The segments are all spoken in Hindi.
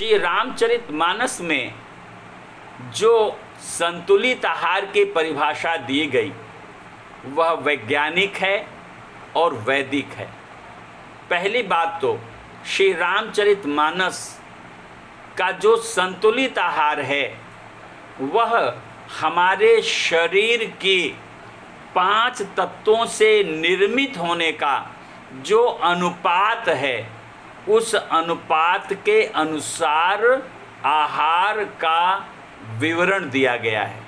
श्री रामचरितमानस में जो संतुलित आहार की परिभाषा दी गई वह वैज्ञानिक है और वैदिक है। पहली बात तो श्री रामचरितमानस का जो संतुलित आहार है वह हमारे शरीर के 5 तत्वों से निर्मित होने का जो अनुपात है उस अनुपात के अनुसार आहार का विवरण दिया गया है।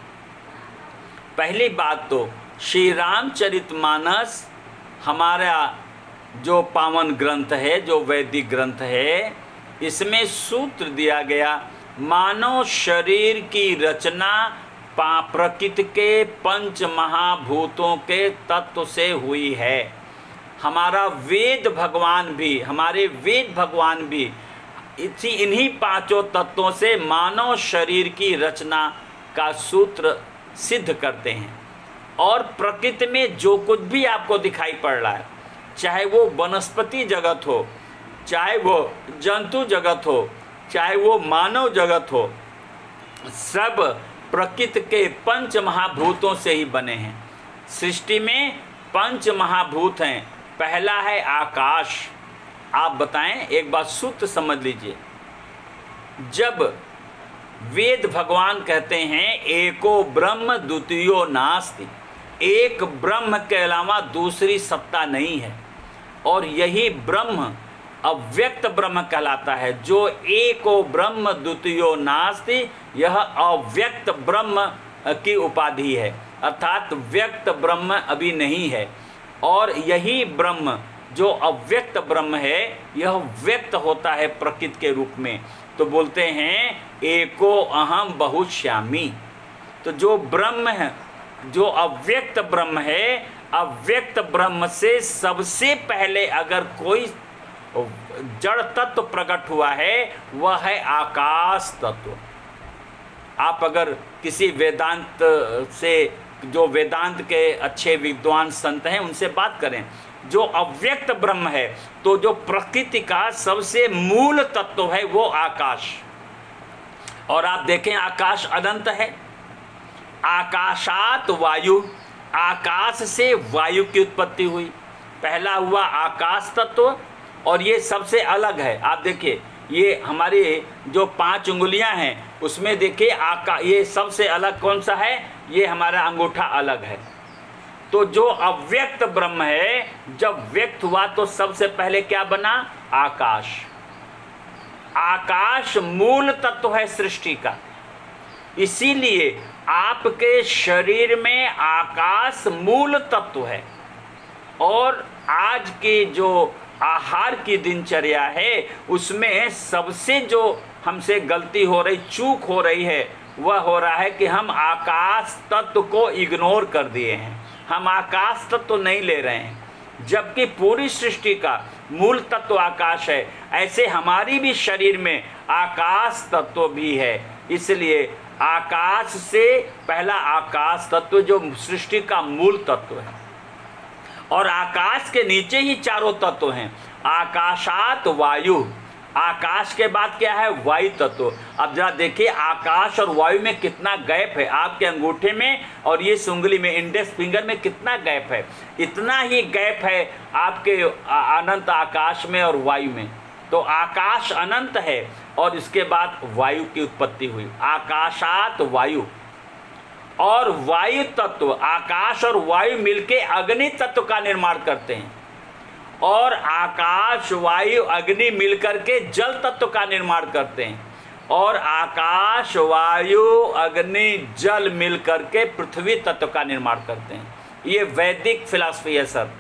पहली बात तो श्री रामचरितमानस हमारा जो पावन ग्रंथ है, जो वैदिक ग्रंथ है, इसमें सूत्र दिया गया मानव शरीर की रचना प्रकृति के 5 महाभूतों के तत्व से हुई है। हमारा वेद भगवान भी, हमारे वेद भगवान भी इन्हीं 5 तत्वों से मानव शरीर की रचना का सूत्र सिद्ध करते हैं। और प्रकृति में जो कुछ भी आपको दिखाई पड़ रहा है, चाहे वो वनस्पति जगत हो, चाहे वो जंतु जगत हो, चाहे वो मानव जगत हो, सब प्रकृति के 5 महाभूतों से ही बने हैं। सृष्टि में 5 महाभूत हैं। पहला है आकाश। आप बताएं, एक बात सूत्र समझ लीजिए। जब वेद भगवान कहते हैं एको ब्रह्म द्वितीयो नास्ति, एक ब्रह्म के अलावा दूसरी सत्ता नहीं है, और यही ब्रह्म अव्यक्त ब्रह्म कहलाता है। जो एको ब्रह्म द्वितीयो नास्ति, यह अव्यक्त ब्रह्म की उपाधि है, अर्थात व्यक्त ब्रह्म अभी नहीं है। और यही ब्रह्म जो अव्यक्त ब्रह्म है यह व्यक्त होता है प्रकृति के रूप में। तो बोलते हैं एको अहम बहुश्यामी। तो जो ब्रह्म है, जो अव्यक्त ब्रह्म है, अव्यक्त ब्रह्म से सबसे पहले अगर कोई जड़ तत्व प्रकट हुआ है वह है आकाश तत्व। आप अगर किसी वेदांत से, जो वेदांत के अच्छे विद्वान संत हैं, उनसे बात करें, जो अव्यक्त ब्रह्म है, तो जो प्रकृति का सबसे मूल तत्व है वो आकाश। और आप देखें आकाश अनंत है। आकाशात वायु, आकाश से वायु की उत्पत्ति हुई। पहला हुआ आकाश तत्व, और ये सबसे अलग है। आप देखिए, ये हमारे जो 5 उंगलियां हैं उसमें देखिए ये सबसे अलग कौन सा है? ये हमारा अंगूठा अलग है। तो जो अव्यक्त ब्रह्म है, जब व्यक्त हुआ तो सबसे पहले क्या बना? आकाश। आकाश मूल तत्व है सृष्टि का। इसीलिए आपके शरीर में आकाश मूल तत्व है। और आज की जो आहार की दिनचर्या है उसमें सबसे जो हमसे गलती हो रही, चूक हो रही है, वह हो रहा है कि हम आकाश तत्व को इग्नोर कर दिए हैं। हम आकाश तत्व नहीं ले रहे हैं, जबकि पूरी सृष्टि का मूल तत्व आकाश है। ऐसे हमारी भी शरीर में आकाश तत्व भी है। इसलिए आकाश से पहला आकाश तत्व जो सृष्टि का मूल तत्व है, और आकाश के नीचे ही 4 तत्व हैं। आकाशात वायु, आकाश के बाद क्या है? वायु तत्व। अब जरा देखिए आकाश और वायु में कितना गैप है। आपके अंगूठे में और ये उंगली में, इंडेक्स फिंगर में कितना गैप है? इतना ही गैप है आपके अनंत आकाश में और वायु में। तो आकाश अनंत है और इसके बाद वायु की उत्पत्ति हुई। आकाशात वायु, और वायु तत्व, आकाश और वायु मिलके अग्नि तत्व का निर्माण करते हैं, और आकाश वायु अग्नि मिलकर के जल तत्व का निर्माण करते हैं, और आकाश वायु अग्नि जल मिलकर के पृथ्वी तत्व का निर्माण करते हैं। ये वैदिक फिलॉसफी है सर।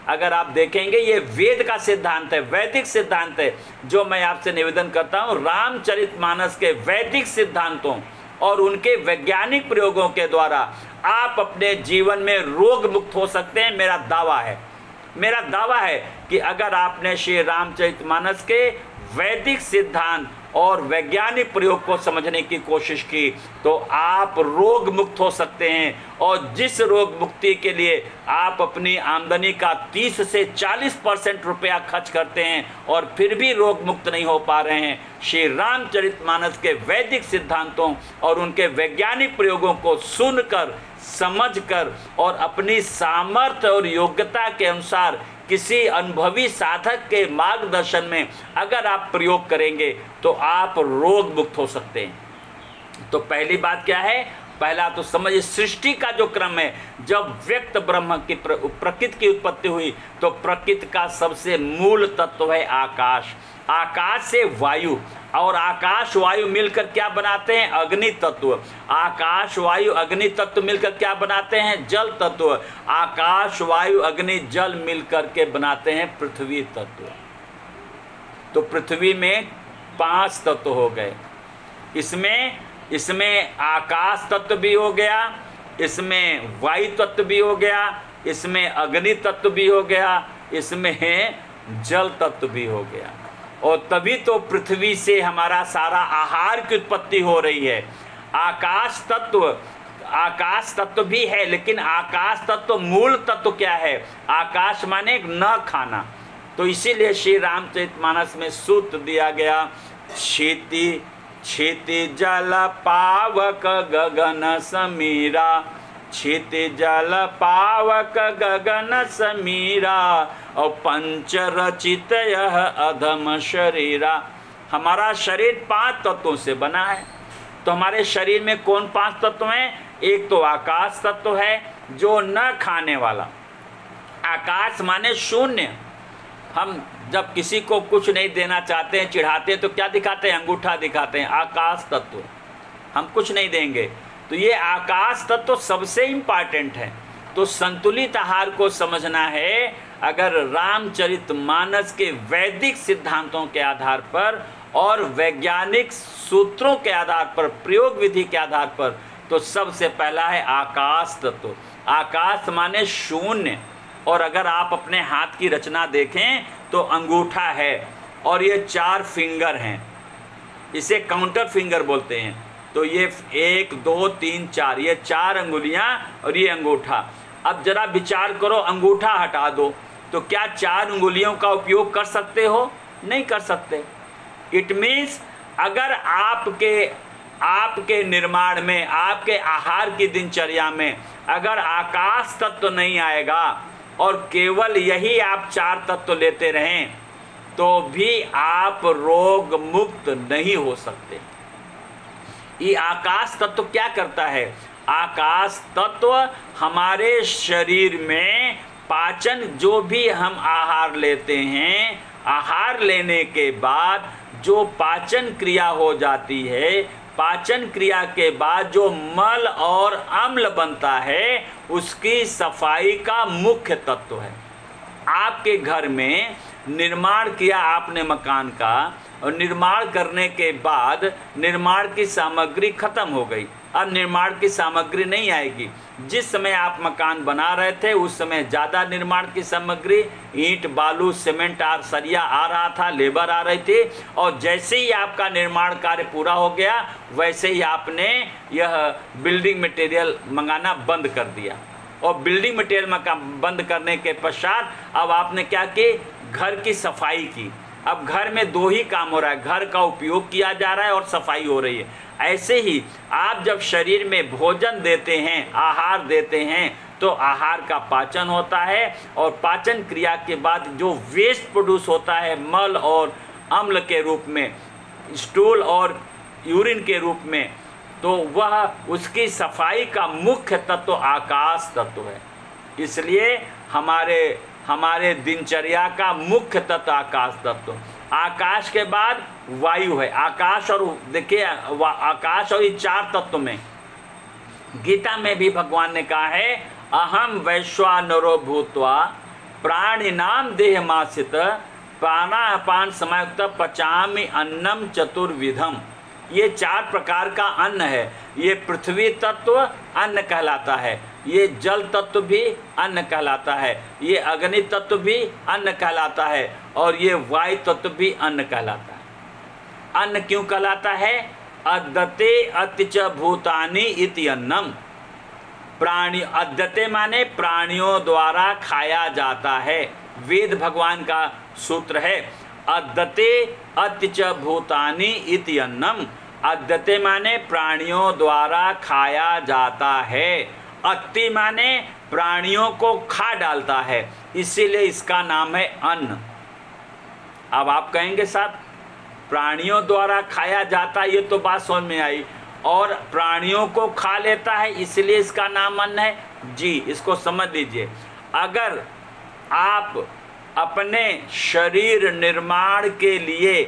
अगर आप देखेंगे ये वेद का सिद्धांत है, वैदिक सिद्धांत है। जो मैं आपसे निवेदन करता हूँ, रामचरितमानस के वैदिक सिद्धांतों और उनके वैज्ञानिक प्रयोगों के द्वारा आप अपने जीवन में रोग मुक्त हो सकते हैं। मेरा दावा है कि अगर आपने श्री रामचरितमानस के वैदिक सिद्धांत और वैज्ञानिक प्रयोग को समझने की कोशिश की तो आप रोग मुक्त हो सकते हैं। और जिस रोग मुक्ति के लिए आप अपनी आमदनी का 30 से 40% रुपया खर्च करते हैं और फिर भी रोग मुक्त नहीं हो पा रहे हैं, श्री रामचरितमानस के वैदिक सिद्धांतों और उनके वैज्ञानिक प्रयोगों को सुनकर, समझकर और अपनी सामर्थ्य और योग्यता के अनुसार किसी अनुभवी साधक के मार्गदर्शन में अगर आप प्रयोग करेंगे तो आप रोग मुक्त हो सकते हैं। तो पहली बात क्या है? पहला तो समझिए, सृष्टि का जो क्रम है, जब व्यक्त ब्रह्म की प्रकृति की उत्पत्ति हुई तो प्रकृति का सबसे मूल तत्व है आकाश। आकाश से वायु, और आकाश वायु मिलकर क्या बनाते हैं? अग्नि तत्व। आकाश वायु अग्नि तत्व मिलकर क्या बनाते हैं? जल तत्व। आकाश वायु अग्नि जल मिलकर के बनाते हैं पृथ्वी तत्व। तो पृथ्वी में 5 तत्व हो गए। इसमें आकाश तत्व भी हो गया, इसमें वायु तत्व भी हो गया, इसमें अग्नि तत्व भी हो गया, इसमें जल तत्व भी हो गया। और तभी तो पृथ्वी से हमारा सारा आहार की उत्पत्ति हो रही है। आकाश तत्व भी है, लेकिन आकाश तत्व मूल तत्व क्या है? आकाश माने न खाना। तो इसीलिए श्री रामचरितमानस में सूत्र दिया गया, क्षिति जल पावक गगन समीरा, क्षिति जल पावक गगन समीरा, और पंच रचित यह अधम शरीरा। हमारा शरीर 5 तत्वों से बना है। तो हमारे शरीर में कौन 5 तत्व हैं? एक तो आकाश तत्व है जो न खाने वाला। आकाश माने शून्य। हम जब किसी को कुछ नहीं देना चाहते हैं, चिढ़ाते हैं, तो क्या दिखाते हैं? अंगूठा दिखाते हैं। आकाश तत्व, हम कुछ नहीं देंगे। तो ये आकाश तत्व सबसे इम्पॉर्टेंट है। तो संतुलित आहार को समझना है अगर रामचरितमानस के वैदिक सिद्धांतों के आधार पर और वैज्ञानिक सूत्रों के आधार पर, प्रयोग विधि के आधार पर, तो सबसे पहला है आकाश तत्व। आकाश माने शून्य। और अगर आप अपने हाथ की रचना देखें तो अंगूठा है और ये 4 फिंगर हैं, इसे काउंटर फिंगर बोलते हैं। तो ये 1 2 3 4, ये 4 अंगुलियां और ये अंगूठा। अब जरा विचार करो, अंगूठा हटा दो तो क्या 4 अंगुलियों का उपयोग कर सकते हो? नहीं कर सकते। इट मीन्स अगर आपके निर्माण में, आपके आहार की दिनचर्या में अगर आकाश तत्व नहीं आएगा और केवल यही आप 4 तत्व लेते रहें तो भी आप रोग मुक्त नहीं हो सकते। ये आकाश तत्व क्या करता है? आकाश तत्व हमारे शरीर में पाचन, जो भी हम आहार लेते हैं, आहार लेने के बाद जो पाचन क्रिया हो जाती है, पाचन क्रिया के बाद जो मल और अम्ल बनता है, उसकी सफाई का मुख्य तत्व है। आपके घर में निर्माण किया आपने मकान का, और निर्माण करने के बाद निर्माण की सामग्री खत्म हो गई, अब निर्माण की सामग्री नहीं आएगी। जिस समय आप मकान बना रहे थे उस समय ज़्यादा निर्माण की सामग्री, ईंट, बालू, सीमेंट और सरिया आ रहा था, लेबर आ रही थी, और जैसे ही आपका निर्माण कार्य पूरा हो गया वैसे ही आपने यह बिल्डिंग मटेरियल मंगाना बंद कर दिया। और बिल्डिंग मटेरियल बंद करने के पश्चात अब आपने क्या की? घर की सफाई की। अब घर में 2 ही काम हो रहा है, घर का उपयोग किया जा रहा है और सफाई हो रही है। ऐसे ही आप जब शरीर में भोजन देते हैं, आहार देते हैं, तो आहार का पाचन होता है, और पाचन क्रिया के बाद जो वेस्ट प्रोड्यूस होता है मल और अम्ल के रूप में, स्टूल और यूरिन के रूप में, तो वह उसकी सफाई का मुख्य तत्व आकाश तत्व है। इसलिए हमारे दिनचर्या का मुख्य तत्व आकाश तत्व। आकाश के बाद वायु है। आकाश और देखिए, आकाश और ये 4 तत्व में गीता में भी भगवान ने कहा है, अहम वैश्वानरो भूत्वा प्राणिनाम देहमासित प्राणापान समायुक्त पचामि अन्नम चतुर्विधम। ये 4 प्रकार का अन्न है। ये पृथ्वी तत्व अन्न कहलाता है, ये जल तत्व भी अन्न कहलाता है, ये अग्नि तत्व भी अन्न कहलाता है, और ये वायु तत्व भी अन्न कहलाता है। अन्न क्यों कहलाता है? अद्यते अत्य च भूतानि इति अन्नम। प्राणी, अद्यते माने प्राणियों द्वारा खाया जाता है। वेद भगवान का सूत्र है, अद्यते अत्य च भूतानि इति अन्नम। अद्यते माने प्राणियों द्वारा खाया जाता है। अत्ति माने प्राणियों को खा डालता है, इसीलिए इसका नाम है अन्न। अब आप कहेंगे साहब प्राणियों द्वारा खाया जाता है, ये तो बात समझ में आई, और प्राणियों को खा लेता है इसलिए इसका नाम अन्न है। जी, इसको समझ लीजिए। अगर आप अपने शरीर निर्माण के लिए,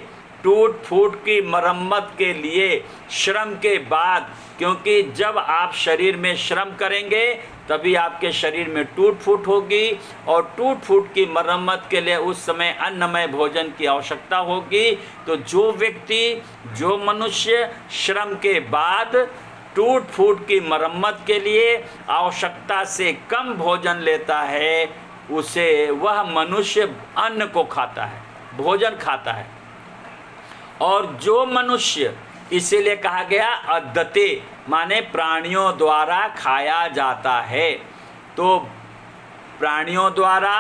टूट फूट की मरम्मत के लिए, श्रम के बाद, क्योंकि जब आप शरीर में श्रम करेंगे तभी आपके शरीर में टूट फूट होगी, और टूट फूट की मरम्मत के लिए उस समय अन्नमय भोजन की आवश्यकता होगी। तो जो व्यक्ति, जो मनुष्य श्रम के बाद टूट फूट की मरम्मत के लिए आवश्यकता से कम भोजन लेता है, उसे, वह मनुष्य अन्न को खाता है, भोजन खाता है। और जो मनुष्य, इसीलिए कहा गया अद्यते माने प्राणियों द्वारा खाया जाता है। तो प्राणियों द्वारा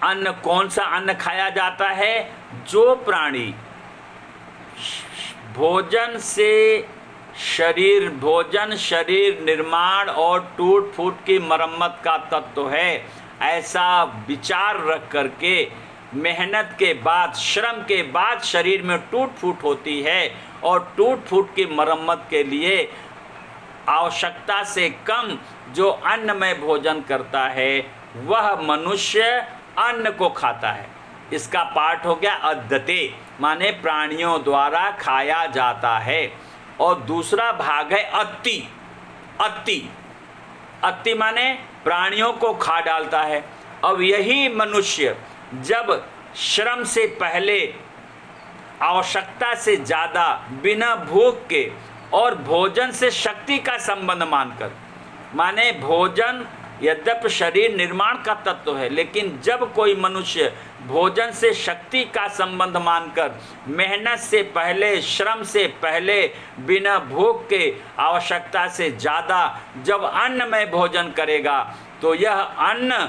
अन्न, कौन सा अन्न खाया जाता है? जो प्राणी भोजन से भोजन शरीर निर्माण और टूट फूट की मरम्मत का तत्व है, ऐसा विचार रख करके मेहनत के बाद, श्रम के बाद शरीर में टूट फूट होती है, और टूट फूट की मरम्मत के लिए आवश्यकता से कम जो अन्नमय भोजन करता है, वह मनुष्य अन्न को खाता है। इसका पाठ हो गया अद्यते माने प्राणियों द्वारा खाया जाता है। और दूसरा भाग है अत्ति। अत्ति, अत्ति माने प्राणियों को खा डालता है। अब यही मनुष्य जब श्रम से पहले आवश्यकता से ज़्यादा बिना भूख के और भोजन से शक्ति का संबंध मानकर, माने भोजन यद्यपि शरीर निर्माण का तत्व है, लेकिन जब कोई मनुष्य भोजन से शक्ति का संबंध मानकर मेहनत से पहले, श्रम से पहले, बिना भूख के आवश्यकता से ज़्यादा जब अन्नमय भोजन करेगा, तो यह अन्न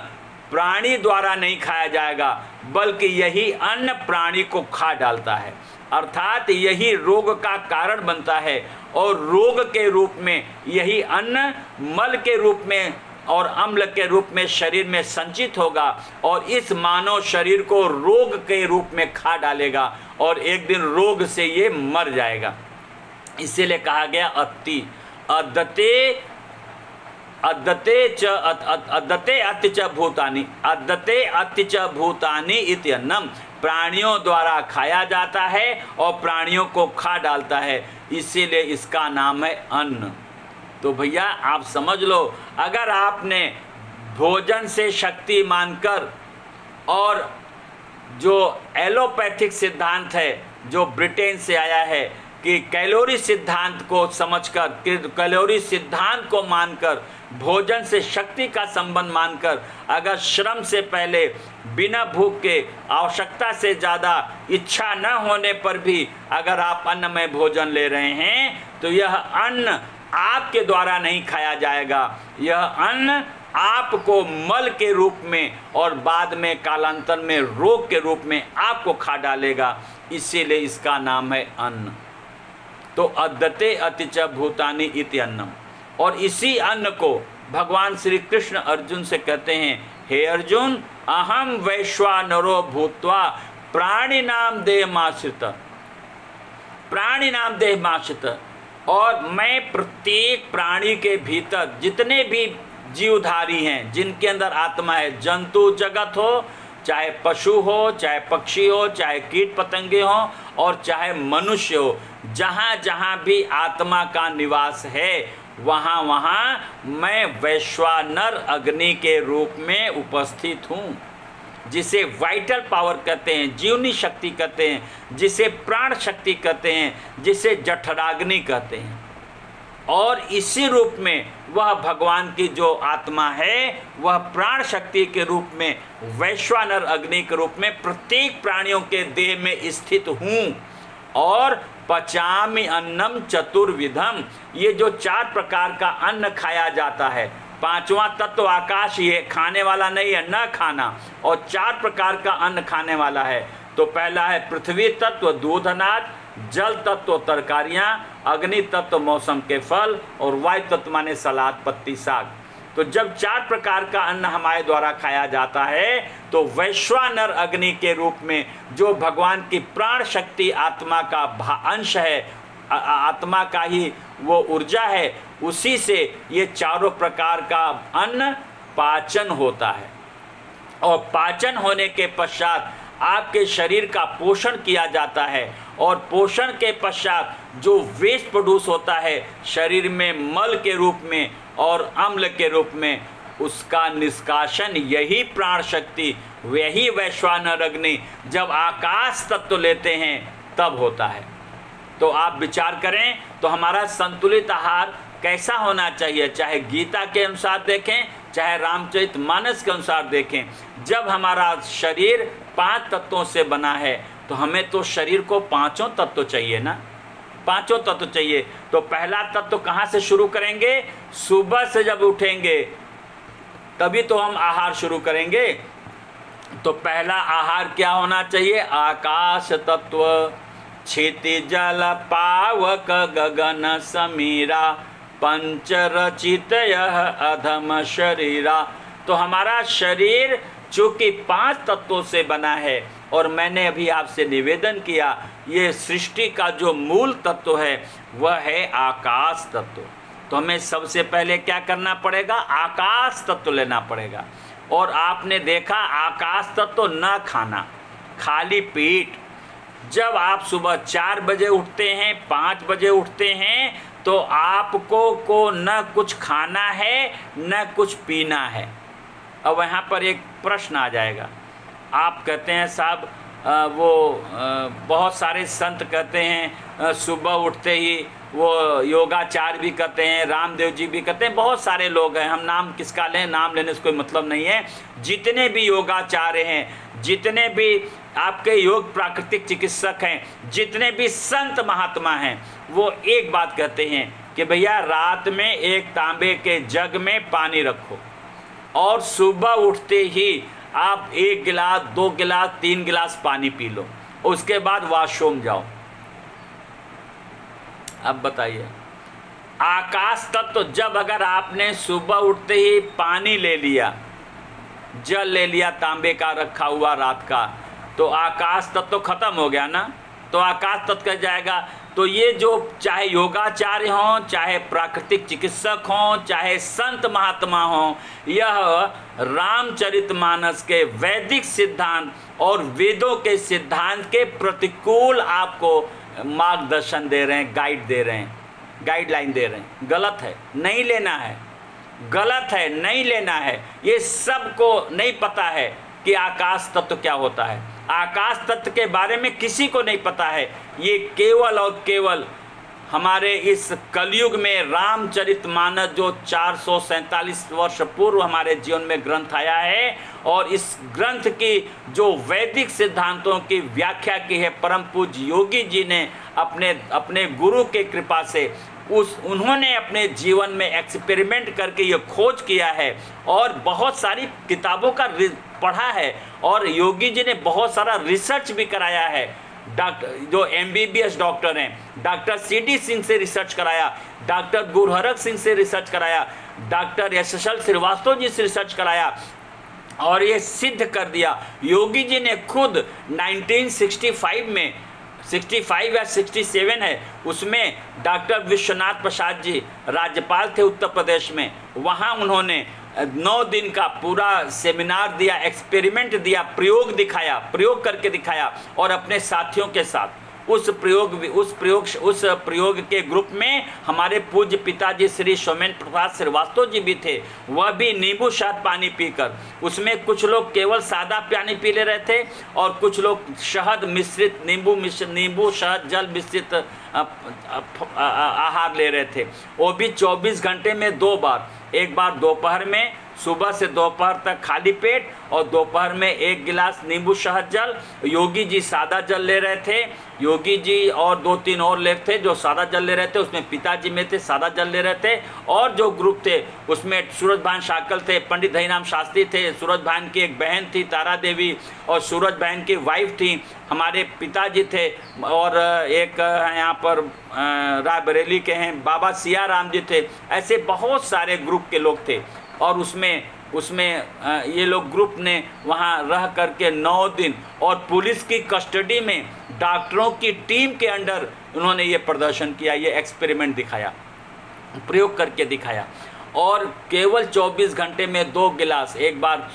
प्राणी द्वारा नहीं खाया जाएगा, बल्कि यही अन्न प्राणी को खा डालता है। अर्थात यही रोग का कारण बनता है, और रोग के रूप में यही अन्न मल के रूप में और अम्ल के रूप में शरीर में संचित होगा, और इस मानव शरीर को रोग के रूप में खा डालेगा, और एक दिन रोग से ये मर जाएगा। इसीलिए कहा गया अत्ति। अद्यते अत्य च भूतानि, अद्यते अत्य च भूतानि इति अन्नम। प्राणियों द्वारा खाया जाता है और प्राणियों को खा डालता है, इसीलिए इसका नाम है अन्न। तो भैया आप समझ लो, अगर आपने भोजन से शक्ति मानकर, और जो एलोपैथिक सिद्धांत है जो ब्रिटेन से आया है कि कैलोरी सिद्धांत को समझकर, कैलोरी सिद्धांत को मानकर, भोजन से शक्ति का संबंध मानकर, अगर श्रम से पहले बिना भूख के आवश्यकता से ज़्यादा इच्छा न होने पर भी अगर आप अन्नमय भोजन ले रहे हैं, तो यह अन्न आपके द्वारा नहीं खाया जाएगा। यह अन्न आपको मल के रूप में और बाद में कालांतर में रोग के रूप में आपको खा डालेगा, इसीलिए इसका नाम है अन्न। तो अद्यते अत्य च भूतानि इति अन्नम। और इसी अन्न को भगवान श्री कृष्ण अर्जुन से कहते हैं, हे अर्जुन, अहम वैश्वानरो भूत्वा प्राणिनाम देहमाश्रित, प्राणिनाम देहमाश्रित। और मैं प्रत्येक प्राणी के भीतर जितने भी जीवधारी हैं, जिनके अंदर आत्मा है, जंतु जगत हो, चाहे पशु हो, चाहे पक्षी हो, चाहे कीट पतंगे हो, और चाहे मनुष्य हो, जहाँ जहाँ भी आत्मा का निवास है, वहाँ वहाँ मैं वैश्वानर अग्नि के रूप में उपस्थित हूँ, जिसे वाइटल पावर कहते हैं, जीवनी शक्ति कहते हैं, जिसे प्राण शक्ति कहते हैं, जिसे जठराग्नि कहते हैं। और इसी रूप में वह भगवान की जो आत्मा है, वह प्राण शक्ति के रूप में, वैश्वानर अग्नि के रूप में प्रत्येक प्राणियों के देह में स्थित हूँ। और पचामि अन्नम चतुर्विधम, ये जो 4 प्रकार का अन्न खाया जाता है। 5वां तत्व आकाश, ये खाने वाला नहीं है, न खाना, और 4 प्रकार का अन्न खाने वाला है। तो पहला है पृथ्वी तत्व दूध अनाज, जल तत्व तरकारियाँ, अग्नि तत्व मौसम के फल, और वायु तत्व माने सलाद पत्ती साग। तो जब 4 प्रकार का अन्न हमारे द्वारा खाया जाता है तो वैश्वानर अग्नि के रूप में जो भगवान की प्राण शक्ति आत्मा का अंश है, आत्मा का ही वो ऊर्जा है, उसी से ये 4 प्रकार का अन्न पाचन होता है। और पाचन होने के पश्चात आपके शरीर का पोषण किया जाता है, और पोषण के पश्चात जो वेस्ट प्रोड्यूस होता है शरीर में मल के रूप में और अम्ल के रूप में, उसका निष्कासन यही प्राण शक्ति, वही वैश्वानर अग्नि जब आकाश तत्व लेते हैं तब होता है। तो आप विचार करें तो हमारा संतुलित आहार कैसा होना चाहिए, चाहे गीता के अनुसार देखें, चाहे रामचरितमानस के अनुसार देखें। जब हमारा शरीर 5 तत्वों से बना है तो हमें तो शरीर को 5 तत्व चाहिए ना, 5 तत्व चाहिए। तो पहला तत्व कहाँ से शुरू करेंगे? सुबह से जब उठेंगे तभी तो हम आहार शुरू करेंगे। तो पहला आहार क्या होना चाहिए? आकाश तत्व, क्षिति जल पावक गगन समीरा, पंच रचित यह अधम शरीरा। तो हमारा शरीर चूँकि 5 तत्वों से बना है, और मैंने अभी आपसे निवेदन किया ये सृष्टि का जो मूल तत्व है वह है आकाश तत्व। तो हमें सबसे पहले क्या करना पड़ेगा? आकाश तत्व लेना पड़ेगा। और आपने देखा आकाश तत्व न खाना, खाली पेट। जब आप सुबह 4 बजे उठते हैं, 5 बजे उठते हैं, तो आपको को न कुछ खाना है न कुछ पीना है। अब यहाँ पर एक प्रश्न आ जाएगा। आप कहते हैं साहब बहुत सारे संत कहते हैं सुबह उठते ही वो योगाचार भी करते हैं, रामदेव जी भी करते हैं, बहुत सारे लोग हैं, हम नाम किसका लें, नाम लेने से कोई मतलब नहीं है। जितने भी योगाचार्य हैं, जितने भी आपके योग प्राकृतिक चिकित्सक हैं, जितने भी संत महात्मा हैं, वो एक बात कहते हैं कि भैया रात में एक तांबे के जग में पानी रखो और सुबह उठते ही आप 1 गिलास, 2 गिलास, 3 गिलास पानी पी लो, उसके बाद वॉशरूम जाओ। अब बताइए, आकाश तत्व जब अगर आपने सुबह उठते ही पानी ले लिया, जल ले लिया तांबे का रखा हुआ रात का, तो आकाश तत्व खत्म हो गया ना। तो आकाश तत्व कह जाएगा। तो ये जो चाहे योगाचार्य हों, चाहे प्राकृतिक चिकित्सक हों, चाहे संत महात्मा हों, यह रामचरितमानस के वैदिक सिद्धांत और वेदों के सिद्धांत के प्रतिकूल आपको मार्गदर्शन दे रहे हैं, गाइड दे रहे हैं, गाइडलाइन दे रहे हैं। गलत है, नहीं लेना है, गलत है, नहीं लेना है। ये सबको नहीं पता है कि आकाश तत्व क्या होता है। आकाश तत्व के बारे में किसी को नहीं पता है। ये केवल और केवल हमारे इस कलयुग में रामचरितमानस जो 447 वर्ष पूर्व हमारे जीवन में ग्रंथ आया है, और इस ग्रंथ की जो वैदिक सिद्धांतों की व्याख्या की है परम पूज्य योगी जी ने अपने गुरु के कृपा से, उन्होंने अपने जीवन में एक्सपेरिमेंट करके ये खोज किया है और बहुत सारी किताबों का पढ़ा है, और योगी जी ने बहुत सारा रिसर्च भी कराया है। डॉक्टर जो MBBS डॉक्टर हैं, डॉक्टर CD सिंह से रिसर्च कराया, डॉक्टर गुरहरक सिंह से रिसर्च कराया, डॉक्टर SSL श्रीवास्तव जी से रिसर्च कराया, और ये सिद्ध कर दिया। योगी जी ने खुद 1965 में, 65 या 67 है, उसमें डॉक्टर विश्वनाथ प्रसाद जी राज्यपाल थे उत्तर प्रदेश में, वहाँ उन्होंने 9 दिन का पूरा सेमिनार दिया, एक्सपेरिमेंट दिया, प्रयोग दिखाया, प्रयोग करके दिखाया, और अपने साथियों के साथ उस प्रयोग के ग्रुप में हमारे पूज्य पिताजी श्री सोमेन्द्र प्रसाद श्रीवास्तव जी भी थे। वह भी नींबू शहद पानी पीकर, उसमें कुछ लोग केवल सादा पानी पी ले रहे थे और कुछ लोग शहद मिश्रित, नींबू शहद जल मिश्रित आहार ले रहे थे। वो भी 24 घंटे में 2 बार, एक बार दोपहर में सुबह से दोपहर तक खाली पेट, और दोपहर में 1 गिलास नींबू शहद जल। योगी जी सादा जल ले रहे थे, योगी जी और 2-3 और लोग थे जो सादा जल ले रहे थे, उसमें पिताजी में थे सादा जल ले रहे थे, और जो ग्रुप थे उसमें सूरज भान शाकल थे, पंडित हरिनाम शास्त्री थे, सूरज भान की एक बहन थी तारा देवी, और सूरज भान की वाइफ थी, हमारे पिताजी थे, और एक यहाँ पर रायबरेली के हैं बाबा सिया राम जी थे। ऐसे बहुत सारे ग्रुप के लोग थे, और उसमें ये लोग ग्रुप ने वहाँ रह करके 9 दिन, और पुलिस की कस्टडी में डॉक्टरों की टीम के अंडर उन्होंने ये प्रदर्शन किया, ये एक्सपेरिमेंट दिखाया, प्रयोग करके दिखाया। और केवल 24 घंटे में 2 गिलास, एक बार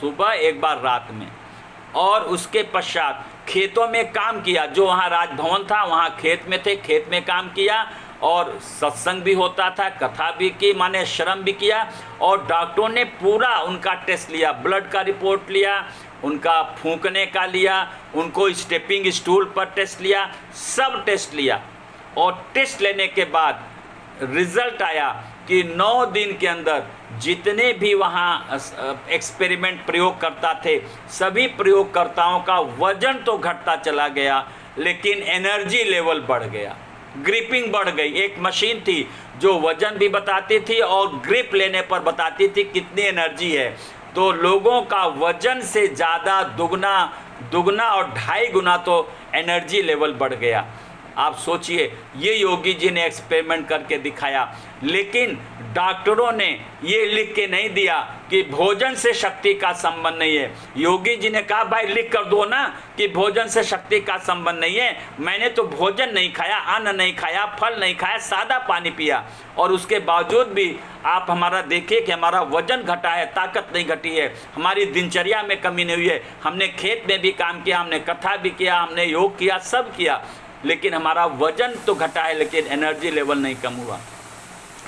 सुबह एक बार रात में। और उसके पश्चात खेतों में काम किया, जो वहाँ राजभवन था वहाँ खेत में थे, खेत में काम किया, और सत्संग भी होता था, कथा भी की, माने श्रम भी किया। और डॉक्टरों ने पूरा उनका टेस्ट लिया, ब्लड का रिपोर्ट लिया, उनका फूंकने का लिया, उनको स्टेपिंग स्टूल पर टेस्ट लिया, सब टेस्ट लिया। और टेस्ट लेने के बाद रिजल्ट आया कि 9 दिन के अंदर जितने भी वहाँ एक्सपेरिमेंट प्रयोग करता थे, सभी प्रयोगकर्ताओं का वजन तो घटता चला गया, लेकिन एनर्जी लेवल बढ़ गया, ग्रिपिंग बढ़ गई। एक मशीन थी जो वजन भी बताती थी और ग्रिप लेने पर बताती थी कितनी एनर्जी है। तो लोगों का वजन से ज़्यादा दुगना और 2.5 गुना तो एनर्जी लेवल बढ़ गया। आप सोचिए, ये योगी जी ने एक्सपेरिमेंट करके दिखाया। लेकिन डॉक्टरों ने ये लिख के नहीं दिया कि भोजन से शक्ति का संबंध नहीं है। योगी जी ने कहा भाई लिख कर दो ना कि भोजन से शक्ति का संबंध नहीं है। मैंने तो भोजन नहीं खाया, अन्न नहीं खाया, फल नहीं खाया, सादा पानी पिया, और उसके बावजूद भी आप हमारा देखिए कि हमारा वजन घटा है, ताकत नहीं घटी है, हमारी दिनचर्या में कमी नहीं हुई है। हमने खेत में भी काम किया, हमने कथा भी किया, हमने योग किया, सब किया, लेकिन हमारा वजन तो घटा है, लेकिन एनर्जी लेवल नहीं कम हुआ।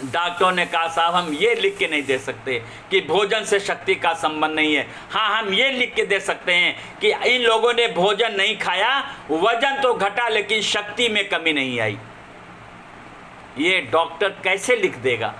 डॉक्टरों ने कहा साहब हम ये लिख के नहीं दे सकते कि भोजन से शक्ति का संबंध नहीं है। हाँ, हम ये लिख के दे सकते हैं कि इन लोगों ने भोजन नहीं खाया, वजन तो घटा, लेकिन शक्ति में कमी नहीं आई। ये डॉक्टर कैसे लिख देगा?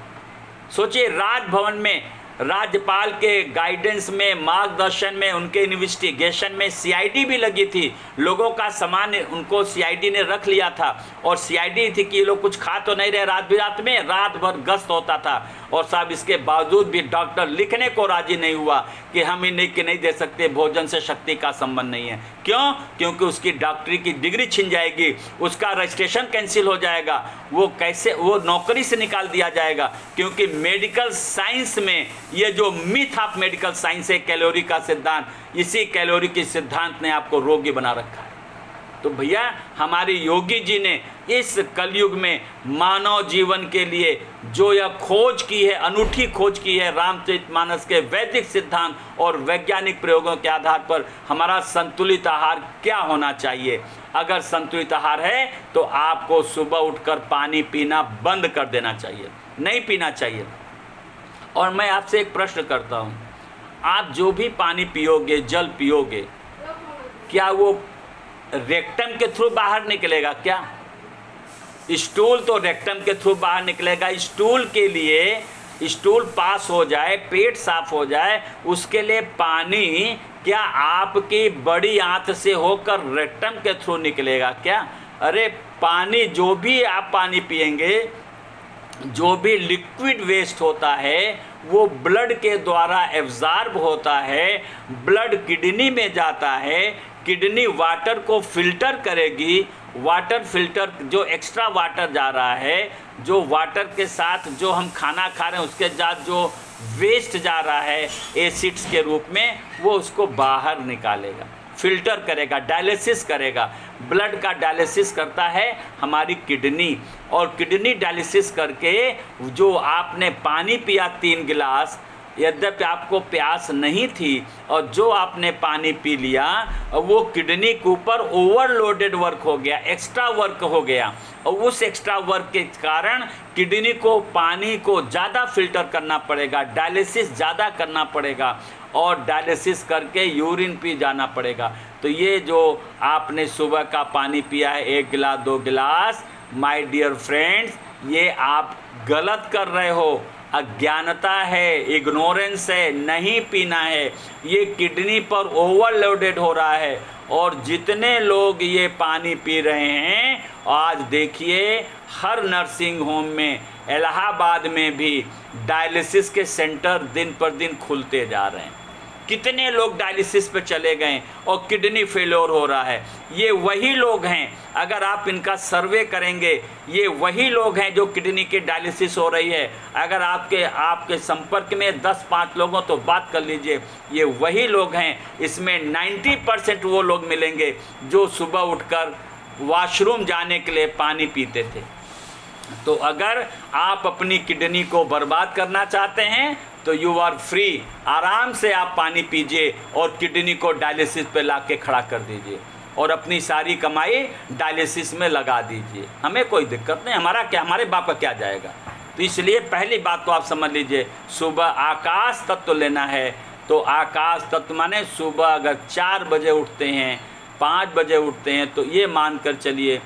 सोचिए, राजभवन में राज्यपाल के गाइडेंस में, मार्गदर्शन में, उनके इन्वेस्टिगेशन में सीआईडी भी लगी थी। लोगों का सामान उनको सीआईडी ने रख लिया था, और सीआईडी थी कि ये लोग कुछ खा तो नहीं रहे, रात भर गश्त होता था। और साहब इसके बावजूद भी डॉक्टर लिखने को राजी नहीं हुआ कि हम इन्हें नहीं दे सकते, भोजन से शक्ति का संबंध नहीं है। क्यों? क्योंकि उसकी डॉक्टरी की डिग्री छिन जाएगी, उसका रजिस्ट्रेशन कैंसिल हो जाएगा, वो नौकरी से निकाल दिया जाएगा। क्योंकि मेडिकल साइंस में ये जो मिथ ऑफ मेडिकल साइंस है, कैलोरी का सिद्धांत, इसी कैलोरी के सिद्धांत ने आपको रोगी बना रखा है। तो भैया हमारे योगी जी ने इस कलयुग में मानव जीवन के लिए जो यह खोज की है, अनूठी खोज की है, रामचरितमानस के वैदिक सिद्धांत और वैज्ञानिक प्रयोगों के आधार पर हमारा संतुलित आहार क्या होना चाहिए। अगर संतुलित आहार है तो आपको सुबह उठकर पानी पीना बंद कर देना चाहिए, नहीं पीना चाहिए। और मैं आपसे एक प्रश्न करता हूँ, आप जो भी पानी पियोगे, जल पियोगे, क्या वो रेक्टम के थ्रू बाहर निकलेगा? क्या स्टूल तो रेक्टम के थ्रू बाहर निकलेगा। स्टूल के लिए, स्टूल पास हो जाए, पेट साफ हो जाए, उसके लिए पानी क्या आपकी बड़ी आंत से होकर रेक्टम के थ्रू निकलेगा क्या? अरे पानी, जो भी आप पानी पिएंगे, जो भी लिक्विड वेस्ट होता है वो ब्लड के द्वारा एब्जॉर्ब होता है, ब्लड किडनी में जाता है, किडनी वाटर को फिल्टर करेगी, वाटर फिल्टर, जो एक्स्ट्रा वाटर जा रहा है, जो वाटर के साथ जो हम खाना खा रहे हैं उसके साथ जो वेस्ट जा रहा है एसिड्स के रूप में, वो उसको बाहर निकालेगा, फिल्टर करेगा, डायलिसिस करेगा। ब्लड का डायलिसिस करता है हमारी किडनी, और किडनी डायलिसिस करके जो आपने पानी पिया 3 गिलास, यद्यपि आपको प्यास नहीं थी, और जो आपने पानी पी लिया वो किडनी के ऊपर ओवरलोडेड वर्क हो गया, एक्स्ट्रा वर्क हो गया, और उस एक्स्ट्रा वर्क के कारण किडनी को पानी को ज़्यादा फिल्टर करना पड़ेगा, डायलिसिस ज़्यादा करना पड़ेगा, और डायलिसिस करके यूरिन पी जाना पड़ेगा। तो ये जो आपने सुबह का पानी पिया है 1 गिलास 2 गिलास, माय डियर फ्रेंड्स, ये आप गलत कर रहे हो। अज्ञानता है, इग्नोरेंस है, नहीं पीना है। ये किडनी पर ओवरलोडेड हो रहा है। और जितने लोग ये पानी पी रहे हैं, आज देखिए हर नर्सिंग होम में, इलाहाबाद में भी डायलिसिस के सेंटर दिन पर दिन खुलते जा रहे हैं। कितने लोग डायलिसिस पे चले गए और किडनी फेलियर हो रहा है। ये वही लोग हैं, अगर आप इनका सर्वे करेंगे, ये वही लोग हैं जो किडनी के डायलिसिस हो रही है। अगर आपके संपर्क में 10-5 लोगों तो बात कर लीजिए, ये वही लोग हैं। इसमें 90% वो लोग मिलेंगे जो सुबह उठकर वॉशरूम जाने के लिए पानी पीते थे। तो अगर आप अपनी किडनी को बर्बाद करना चाहते हैं तो यू आर फ्री, आराम से आप पानी पीजिए और किडनी को डायलिसिस पे ला के खड़ा कर दीजिए और अपनी सारी कमाई डायलिसिस में लगा दीजिए। हमें कोई दिक्कत नहीं, हमारा क्या, हमारे बाप का क्या जाएगा। तो इसलिए पहली बात तो आप समझ लीजिए, सुबह आकाश तत्व लेना है। तो आकाश तत्व माने सुबह अगर 4 बजे उठते हैं, 5 बजे उठते हैं, तो ये मान कर चलिए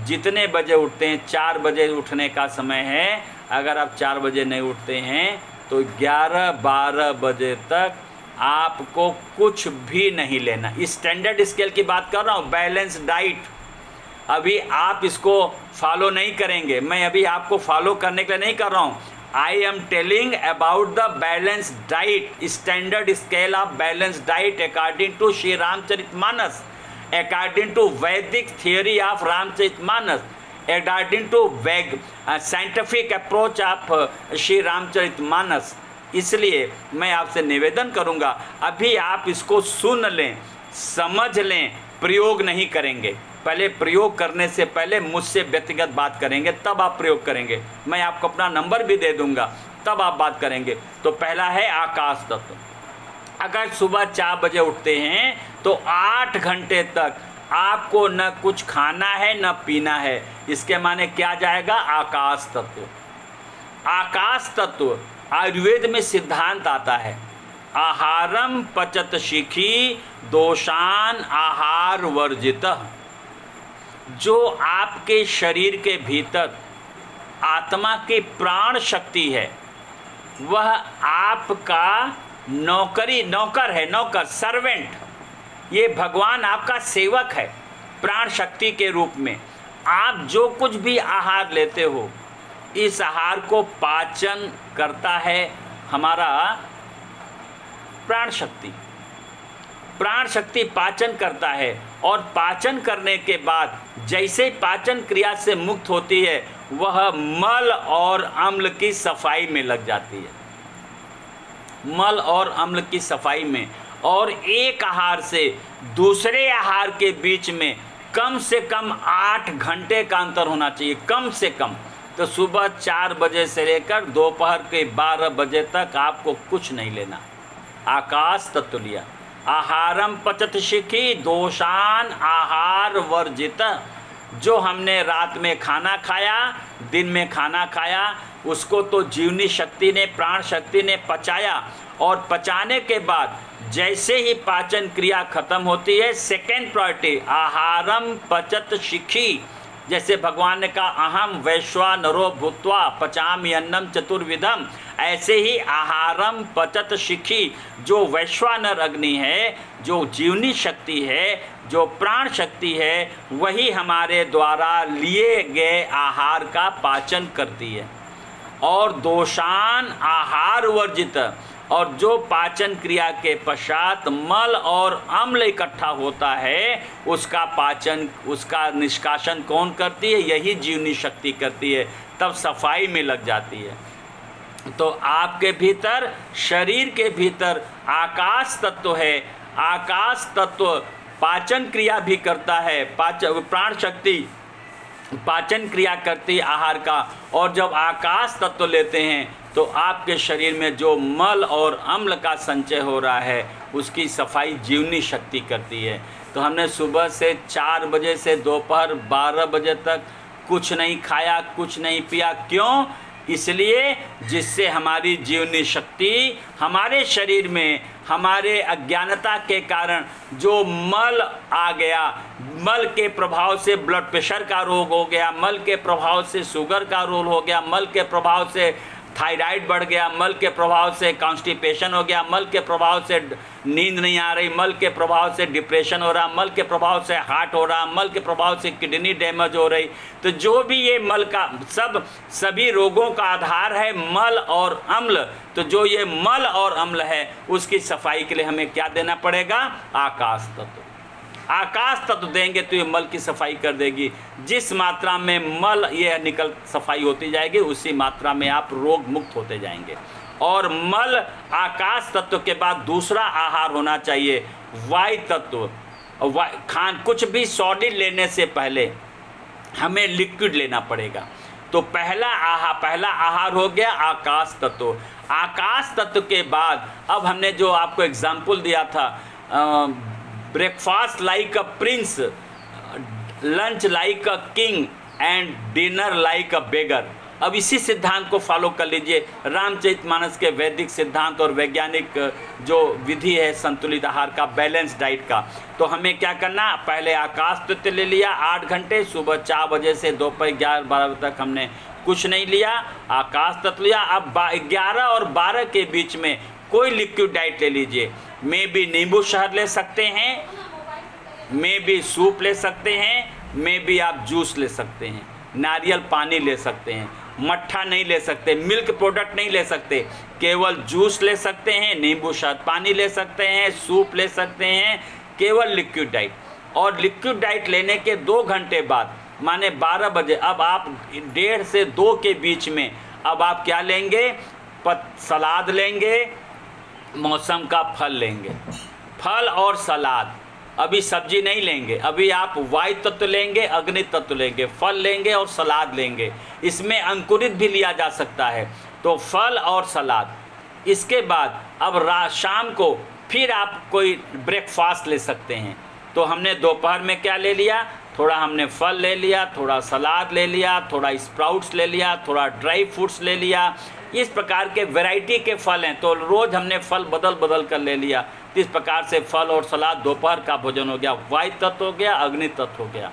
जितने बजे उठते हैं, 4 बजे उठने का समय है। अगर आप 4 बजे नहीं उठते हैं तो 11-12 बजे तक आपको कुछ भी नहीं लेना। स्टैंडर्ड स्केल की बात कर रहा हूँ, बैलेंस डाइट। अभी आप इसको फॉलो नहीं करेंगे, मैं अभी आपको फॉलो करने के लिए नहीं कर रहा हूँ। I am telling about the balance diet, standard scale of balance diet according to Shri Ramcharitmanas, according to Vedic theory of Ramcharitmanas, according to scientific approach of Shri Ramcharitmanas. इसलिए मैं आपसे निवेदन करूंगा, अभी आप इसको सुन लें, समझ लें, प्रयोग नहीं करेंगे। पहले प्रयोग करने से पहले मुझसे व्यक्तिगत बात करेंगे, तब आप प्रयोग करेंगे। मैं आपको अपना नंबर भी दे दूंगा, तब आप बात करेंगे। तो पहला है आकाश तत्व। अगर सुबह 4 बजे उठते हैं तो 8 घंटे तक आपको न कुछ खाना है न पीना है। इसके माने क्या जाएगा, आकाश तत्व। आकाश तत्व आयुर्वेद में सिद्धांत आता है, आहारम पचत शिखी दोषान आहार वर्जितः। जो आपके शरीर के भीतर आत्मा की प्राण शक्ति है, वह आपका नौकर है, नौकर, सर्वेंट। ये भगवान आपका सेवक है प्राण शक्ति के रूप में। आप जो कुछ भी आहार लेते हो, इस आहार को पाचन करता है हमारा प्राण शक्ति। प्राण शक्ति पाचन करता है और पाचन करने के बाद जैसे पाचन क्रिया से मुक्त होती है, वह मल और अम्ल की सफाई में लग जाती है, मल और अम्ल की सफाई में। और एक आहार से दूसरे आहार के बीच में कम से कम 8 घंटे का अंतर होना चाहिए, कम से कम। तो सुबह 4 बजे से लेकर दोपहर के 12 बजे तक आपको कुछ नहीं लेना। आकाश तत्व लिया, आहारम पचत शिखी दोषान आहार वर्जित। जो हमने रात में खाना खाया, दिन में खाना खाया, उसको तो जीवनी शक्ति ने, प्राण शक्ति ने पचाया। और पचाने के बाद जैसे ही पाचन क्रिया खत्म होती है, सेकेंड प्रायोरिटी आहारम पचत शिखी। जैसे भगवान ने कहा अहम वैश्वानरो भूत्वा पचामि अन्नम चतुर्विधम, ऐसे ही आहारम पचत शिखी। जो वैश्वानर अग्नि है, जो जीवनी शक्ति है, जो प्राण शक्ति है, वही हमारे द्वारा लिए गए आहार का पाचन करती है। और दोषान आहार वर्जित, और जो पाचन क्रिया के पश्चात मल और अम्ल इकट्ठा होता है, उसका पाचन, उसका निष्कासन कौन करती है, यही जीवनी शक्ति करती है। तब सफाई में लग जाती है। तो आपके भीतर, शरीर के भीतर आकाश तत्व है। आकाश तत्व पाचन क्रिया भी करता है, प्राण शक्ति पाचन क्रिया करती है आहार का। और जब आकाश तत्व लेते हैं तो आपके शरीर में जो मल और अम्ल का संचय हो रहा है, उसकी सफाई जीवनी शक्ति करती है। तो हमने सुबह से 4 बजे से दोपहर 12 बजे तक कुछ नहीं खाया, कुछ नहीं पिया। क्यों? इसलिए जिससे हमारी जीवनी शक्ति, हमारे शरीर में हमारे अज्ञानता के कारण जो मल आ गया, मल के प्रभाव से ब्लड प्रेशर का रोग हो गया, मल के प्रभाव से शुगर का रोग हो गया, मल के प्रभाव से थायराइड बढ़ गया, मल के प्रभाव से कॉन्स्टिपेशन हो गया, मल के प्रभाव से नींद नहीं आ रही, मल के प्रभाव से डिप्रेशन हो रहा, मल के प्रभाव से हार्ट हो रहा, मल के प्रभाव से किडनी डैमेज हो रही। तो जो भी ये मल का सभी रोगों का आधार है मल और अम्ल। तो जो ये मल और अम्ल है उसकी सफाई के लिए हमें क्या देना पड़ेगा? आकाश तत्व। आकाश तत्व देंगे तो ये मल की सफाई कर देगी। जिस मात्रा में मल ये निकल सफाई होती जाएगी उसी मात्रा में आप रोग मुक्त होते जाएंगे। और मल आकाश तत्व के बाद दूसरा आहार होना चाहिए वायु तत्व। कुछ भी सॉलिड लेने से पहले हमें लिक्विड लेना पड़ेगा। तो पहला आहार हो गया आकाश तत्व। आकाश तत्व के बाद अब हमने जो आपको एग्जाम्पल दिया था, breakfast like a prince, lunch like a king and dinner like a beggar. अब इसी सिद्धांत को फॉलो कर लीजिए, रामचरितमानस के वैदिक सिद्धांत और वैज्ञानिक जो विधि है संतुलित आहार का, बैलेंस डाइट का। तो हमें क्या करना, पहले आकाश तत्व ले लिया 8 घंटे, सुबह 4 बजे से दोपहर 11-12 बजे तक हमने कुछ नहीं लिया, आकाश तत्व लिया। अब 11 और 12 के बीच में कोई लिक्विड डाइट ले लीजिए। मे भी नींबू शहद ले सकते हैं, मे भी सूप ले सकते हैं, मे भी आप जूस ले सकते हैं, नारियल पानी ले सकते हैं, मट्ठा नहीं ले सकते, मिल्क प्रोडक्ट नहीं ले सकते, केवल जूस ले सकते हैं, नींबू शहद पानी ले सकते हैं, सूप ले सकते हैं, केवल लिक्विड डाइट। और लिक्विड डाइट लेने के 2 घंटे बाद माने 12 बजे अब आप 1:30 से 2 के बीच में अब आप क्या लेंगे, सलाद लेंगे, मौसम का फल लेंगे, फल और सलाद। अभी सब्जी नहीं लेंगे, अभी आप वायु तत्व लेंगे, अग्नि तत्व लेंगे, फल लेंगे और सलाद लेंगे। इसमें अंकुरित भी लिया जा सकता है, तो फल और सलाद। इसके बाद अब शाम को फिर आप कोई ब्रेकफास्ट ले सकते हैं। तो हमने दोपहर में क्या ले लिया, थोड़ा हमने फल ले लिया, थोड़ा सलाद ले लिया, थोड़ा स्प्राउट्स ले लिया, थोड़ा ड्राई फ्रूट्स ले लिया। इस प्रकार के वैरायटी के फल हैं, तो रोज़ हमने फल बदल बदल कर ले लिया। इस प्रकार से फल और सलाद दोपहर का भोजन हो गया, वायु तत्व हो गया, अग्नि तत्व हो गया।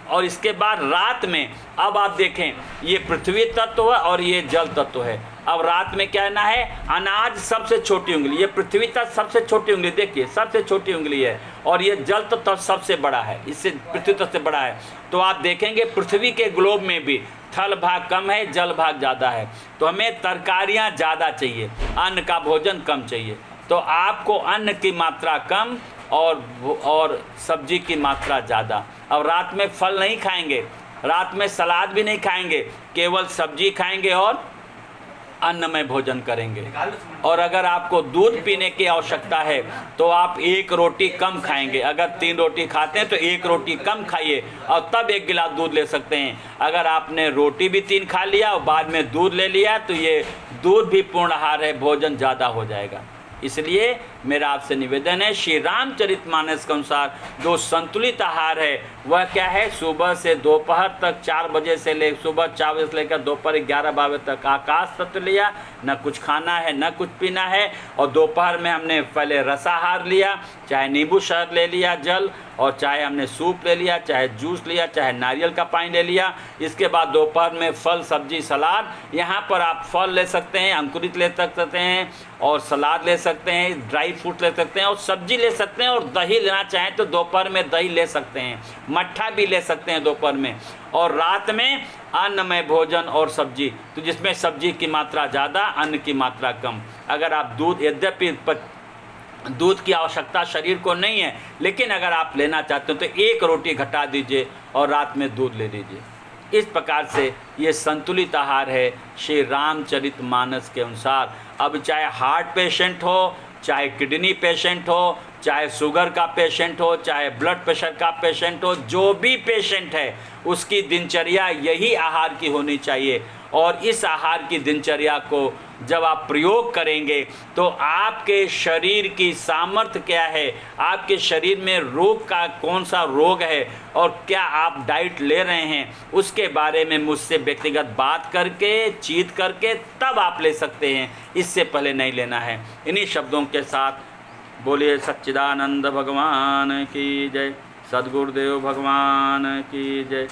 और इसके बाद रात में अब आप देखें, ये पृथ्वी तत्व है और ये जल तत्व है। अब रात में क्या ना है, अनाज सबसे छोटी उंगली, ये पृथ्वी तत्व सबसे छोटी उंगली, देखिए सबसे छोटी उंगली है, और ये जल तत्व सबसे बड़ा है, इससे पृथ्वी तत्व से बड़ा है। तो आप देखेंगे पृथ्वी के ग्लोब में भी थल भाग कम है, जल भाग ज़्यादा है। तो हमें तरकारियाँ ज़्यादा चाहिए, अन्न का भोजन कम चाहिए। तो आपको अन्न की मात्रा कम और सब्जी की मात्रा ज़्यादा। अब रात में फल नहीं खाएंगे, रात में सलाद भी नहीं खाएंगे, केवल सब्जी खाएंगे और अन्नमय भोजन करेंगे। और अगर आपको दूध पीने की आवश्यकता है तो आप 1 रोटी कम खाएंगे। अगर 3 रोटी खाते हैं तो 1 रोटी कम खाइए और तब 1 गिलास दूध ले सकते हैं। अगर आपने रोटी भी 3 खा लिया और बाद में दूध ले लिया तो ये दूध भी पूर्ण आहार है, भोजन ज़्यादा हो जाएगा। इसलिए मेरा आपसे निवेदन है, श्री रामचरितमानस के अनुसार जो संतुलित आहार है वह क्या है, सुबह से दोपहर तक 4 बजे से सुबह 4 बजे से लेकर दोपहर 11 बजे तक आकाश तत्व लिया, न कुछ खाना है न कुछ पीना है। और दोपहर में हमने पहले रसाहार लिया, चाहे नींबू शहद ले लिया जल, और चाहे हमने सूप ले लिया, चाहे जूस लिया, चाहे नारियल का पानी ले लिया। इसके बाद दोपहर में फल सब्जी सलाद, यहाँ पर आप फल ले सकते हैं, अंकुरित ले सकते हैं, और सलाद ले सकते हैं, ड्राई फ्रूट ले सकते हैं, और सब्जी ले सकते हैं, और दही लेना चाहें तो दोपहर में दही ले सकते हैं, मट्ठा भी ले सकते हैं दोपहर में। और रात में अन्नमय भोजन और सब्जी, तो जिसमें सब्जी की मात्रा ज़्यादा, अन्न की मात्रा कम। अगर आप दूध, यद्यपि दूध की आवश्यकता शरीर को नहीं है, लेकिन अगर आप लेना चाहते हो तो 1 रोटी घटा दीजिए और रात में दूध ले लीजिए। इस प्रकार से ये संतुलित आहार है श्री रामचरितमानस के अनुसार। अब चाहे हार्ट पेशेंट हो, चाहे किडनी पेशेंट हो, चाहे शुगर का पेशेंट हो, चाहे ब्लड प्रेशर का पेशेंट हो, जो भी पेशेंट है उसकी दिनचर्या यही आहार की होनी चाहिए। और इस आहार की दिनचर्या को जब आप प्रयोग करेंगे तो आपके शरीर की सामर्थ्य क्या है, आपके शरीर में रोग का कौन सा रोग है और क्या आप डाइट ले रहे हैं, उसके बारे में मुझसे व्यक्तिगत बात करके, चीत करके तब आप ले सकते हैं, इससे पहले नहीं लेना है। इन्हीं शब्दों के साथ बोलिए सच्चिदानंद भगवान की जय, सद्गुरुदेव भगवान की जय।